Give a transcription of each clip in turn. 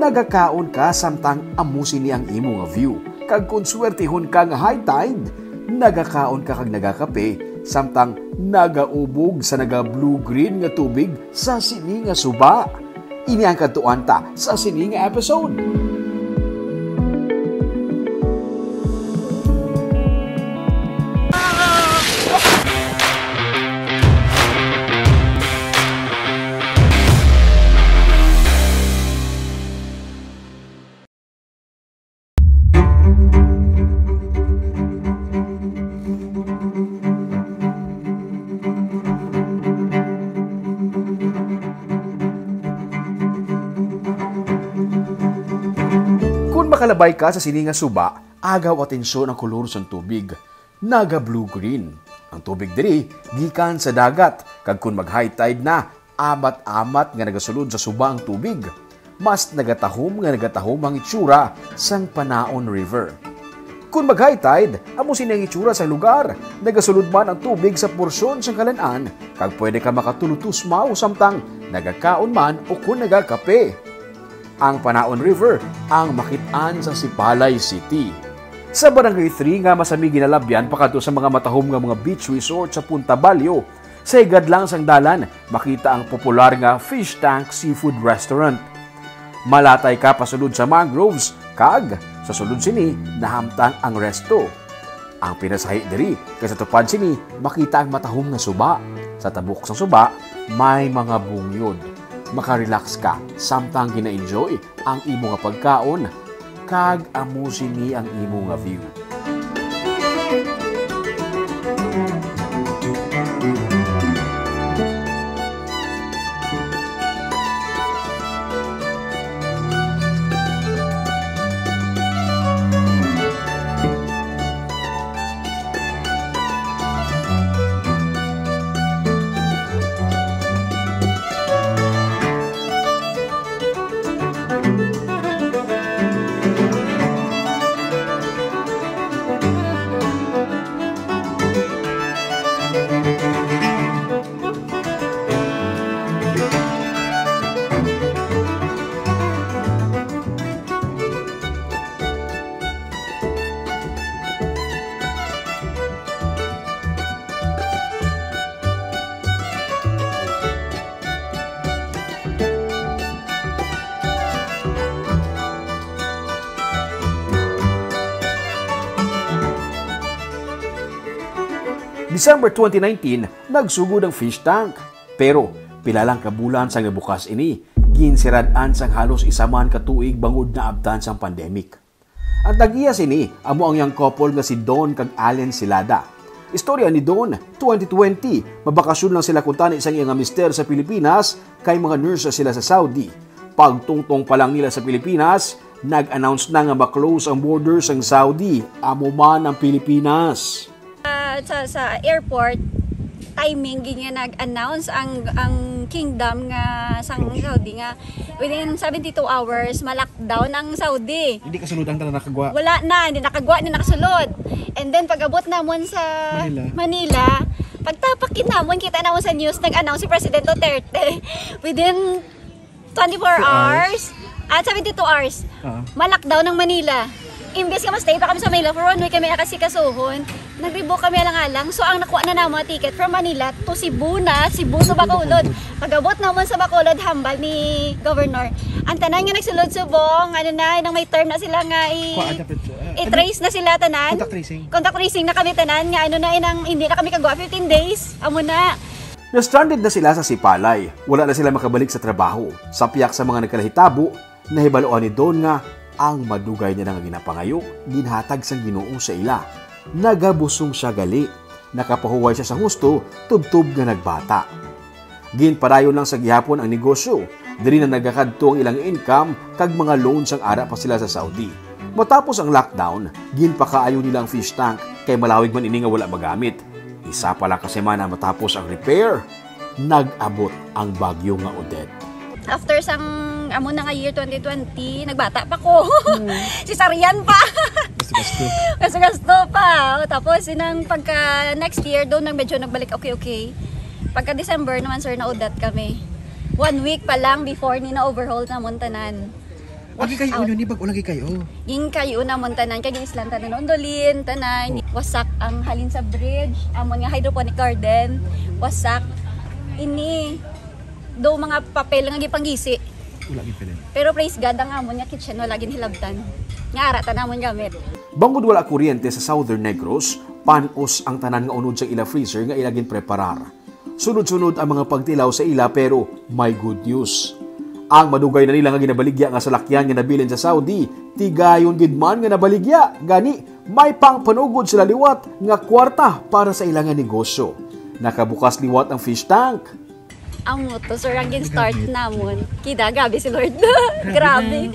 nagakaon ka samtang amusin ni ang imo nga view. Kag kung swertihon ka nga high tide, nagakaon ka kag nagakape samtang nagaubog sa naga-blue-green nga tubig sa sini nga suba. Ini ang katuan ta sa sini nga episode. Makalabay ka sa sini nga suba, agaw atensyon ang kolor sa tubig. Naga blue-green. Ang tubig diri gikan sa dagat, kag kun mag-high tide na, amat-amat nga nagasulod sa suba ang tubig. Mas nagatahom ang itsura sang Panaon River. Kung mag-high tide, amo sini ang itsura sa lugar. Nagasulod man ang tubig sa porsyon sang kalan-an, kag pwede ka makatulutusmaw samtang nagakaon man o kung nagakape. Ang Panaon River ang makitaan sa Sipalay City. Sa Barangay 3 nga masami ginalabyan pakadto sa mga matahom nga mga beach resort sa Punta Balyo. Sa igad lang sang dalan, makita ang popular nga Fish Tank Seafood Restaurant. Malatay ka pasulod sa mangroves, kag sa sulod sini nahamtang ang resto. Ang pinasahi diri kay sa tupad sini makita ang matahom nga suba. Sa tabok sang suba may mga bungyod. Makarelax ka samtang gina-enjoy ang imo nga pagkaon kag amusin ni ang imo nga view. December 2019, nagsugod ang fish tank. Pero, pilalang kabulan sang nabukas ini, ginsirad-an sang halos isaman katuig bangod na abtan sang pandemic. Ang tag-iyas ini, amo ang yang couple nga si Don kag Allen Silada. Istorya ni Don, 2020, mabakasyon lang sila kuntani isang iyang mister sa Pilipinas, kay mga nurse sila sa Saudi. Pagtungtong pa lang nila sa Pilipinas, nag-announce na nga ma-close ang borders ng Saudi, amo man ang Pilipinas. Sa airport timing ginya nag-announce ang kingdom nga sang Saudi nga within 72 hours ma-lockdown ang Saudi. Hindi kasulod ang tanan nakagwa. Wala na, hindi nakagwa, hindi nakasulod. And then pag-abot namon sa Manila, pagtapak namon kita namon sa news nag-announce si President Duterte within 24 hours at 72 hours. Ma-lockdown ng Manila. Imbes nga ma-stay pa kami sa Manila for 1 week kami akasikasuhon, nag-rebook kami alang-alang. So ang nakuha na naman ticket from Manila to Cebu to Bacolod. Pag-abot naman sa Bacolod, hambal ni Governor. Ang tanan nga nagsulod subong, nang may term na sila nga i-trace na sila tanan. Contact tracing na kami tanan nga hindi na kami kagawa 15 days. Amo na. Na-stranded na sila sa Sipalay. Wala na sila makabalik sa trabaho. Sapiak sa mga nagkalahitabo, nahibaluan ni Don nga ang madugay niya nga ginapangayo, ginhatag sang Ginoo sa ila. Nagabusong siya gali. Nakapahuway siya sa husto, tubtub nga nagbata. Ginpadayon lang sa gihapon ang negosyo. Diri na nagakadto ang ilang income kag mga loans ang ara pa sila sa Saudi. Matapos ang lockdown, ginpakaayo nila ang fish tank kay malawig man ini nga wala magamit. Isa pala ka semana matapos ang repair, nag-abot ang bagyo nga Odette. After sang amo na nga year 2020, nagbata pa ko. Si Sarian pa. Gasto pa. Tapos inang pagka next year doon medyo nagbalik okay. Pagka December naman sir na udat kami. 1 week pa lang before ni na overhaul na Montanan. Lagi kayo ni bag lagi kayo. Ging kayo namon tanan kay islan tanan ondolin tanan wasak ang halin sa bridge amon nga hydroponic garden wasak ini do mga papel nga gipanggisi. Wala gid pala. Pero praise God ang amon nga kitchen wala gin hilabtan. Nga ara tanamon gamit. Bangod wala kuryente sa Southern Negros, panos ang tanan nga unod sa ila freezer nga ilagin preparar. Sunod-sunod ang mga pagtilaw sa ila pero may good news. Ang madugay na nila nga ginabaligya nga salakyan nga nabilin sa Saudi, tigayon gid man nga nabaligya. Gani, may pangpanugod sila liwat nga kwarta para sa ilang negosyo. Nakabukas liwat ang fish tank. Ang moto, sir, ang start namon. Kita, gabi si Lord. Grabe.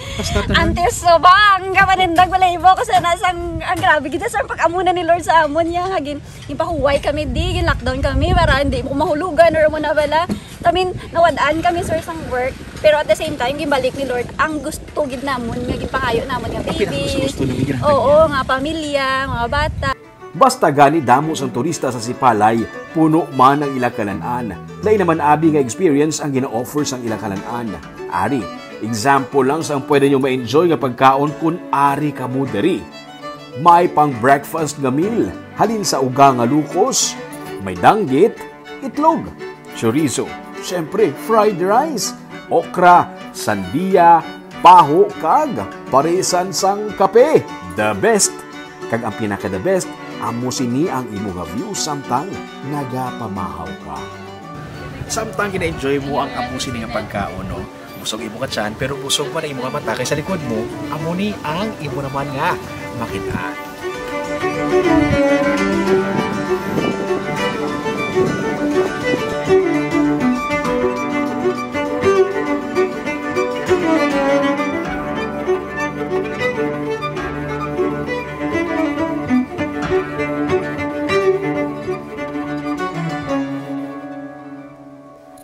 Antes so bang, kapanindag wala ibo kasi nasang, ang grabe kita, sir, pag-amuna ni Lord sa amon niya. Hagin, ipahuway kami, lockdown kami, para hindi mo mahulugan or mo na bala. Tamin, nawadaan kami, sir, sang work. Pero at the same time, gimbalik ni Lord, ang gusto gid namon, nga gipangayo namon nga baby. Oo, nga pamilya, mga bata. Basta gani damos ang turista sa Sipalay, puno man ang ilang kalan-an. Lain naman abi nga experience ang gina-offer sang ilang kalan-an. Ari, example lang sa pwede nyo ma-enjoy nga pagkaon kung ari ka mo diri. May pang breakfast nga meal, halin sa uga nga lukos, may danggit, itlog, chorizo, syempre fried rice, okra, sandia, paho kag parisan sang kape. The best. Kag ang pinaka the best, amo sini ang imo nga view samtang nagapamahaw ka. Samtang gina-enjoy mo ang amo sini nga pagkaon, no? Busog imo ka tiyan, pero busog pa na imo nga mata kay sa likod mo, amo ni ang imo naman nga makita.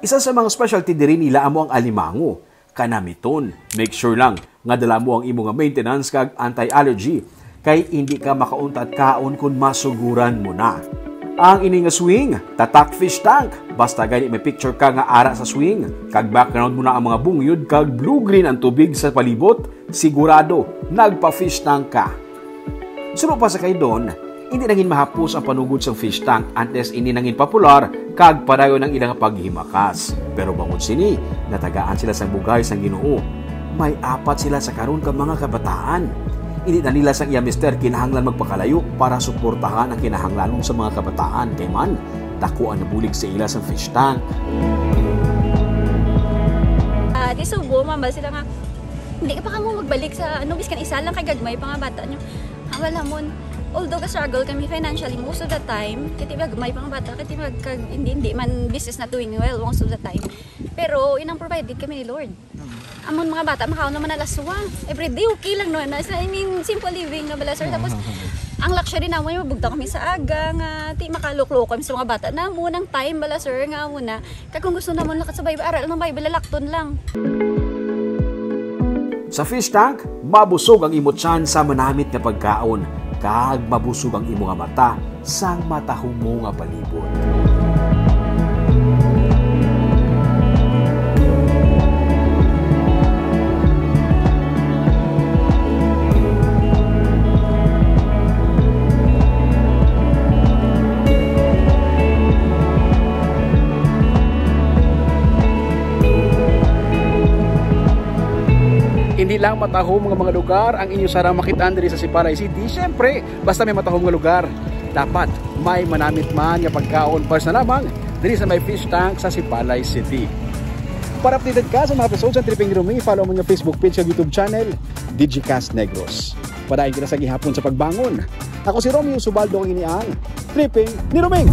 Isa sa mga specialty diri nila amo ang alimango, kanamiton. Make sure lang nga dala mo ang imo nga maintenance kag anti-allergy kay hindi ka makauntad kaon kung masuguran mo na. Ang ini nga swing, tatak fish tank. Basta gani may picture ka nga ara sa swing, kag background mo na ang mga bungyod kag blue-green ang tubig sa palibot, sigurado nagpa-fish tank ka. Suno pa sa kay doon, hindi nangin mahapos ang panugod sa fish tank antes ini nangin popular kag padayo ng ilang paghimakas. Pero bangod sini, natagaan sila sa bugay sang Ginoo. May 4 sila sa karon ka mga kabataan. Hindi na nila sang iya mister kinahanglan magpakalayo para suportahan ang kinahanglanon sa mga kabataan kay man dako ang nabulig sa ila sa fish tank. Di subo mamba sila nga hindi ka pa kamo magbalik sa biskan isa lang kay gagmay pa nga bata nyo. Wala mo. Although ka-struggle kami financially most of the time, katibag may pang bata, katibag hindi man business na doing well most of the time. Pero inang provided kami ni Lord. Amon mga bata makaon naman na laswa. Everyday okay lang no. I mean simple living na bala sir. Tapos ang luxury na mo mabugta kami sa aga nga ti makaluklo kami sa mga bata na mo nang time bala sir nga muna. Kag kung gusto namon lakat sa Bible aral ng Bible lalakton lang. Sa fish tank, mabusog ang imot tiyan sa manamit na pagkaon. Kag mabusog ang imo nga mata sang matahong mo nga palibot. Hindi lang matahom mga lugar ang inyo sarang makitaan diri sa Sipalay City. Siyempre, basta may matahom nga lugar, dapat may manamit man nga pagkaon pars na lamang diri sa may fish tank sa Sipalay City. Para updated ka sa mga episodes ng Tripping Rumi, follow mo nga Facebook page sa YouTube channel, Digicast Negros. Padayon kita sa gihapon sa pagbangon. Ako si Romeo Subaldo, ang iniang Tripping ni Ruming.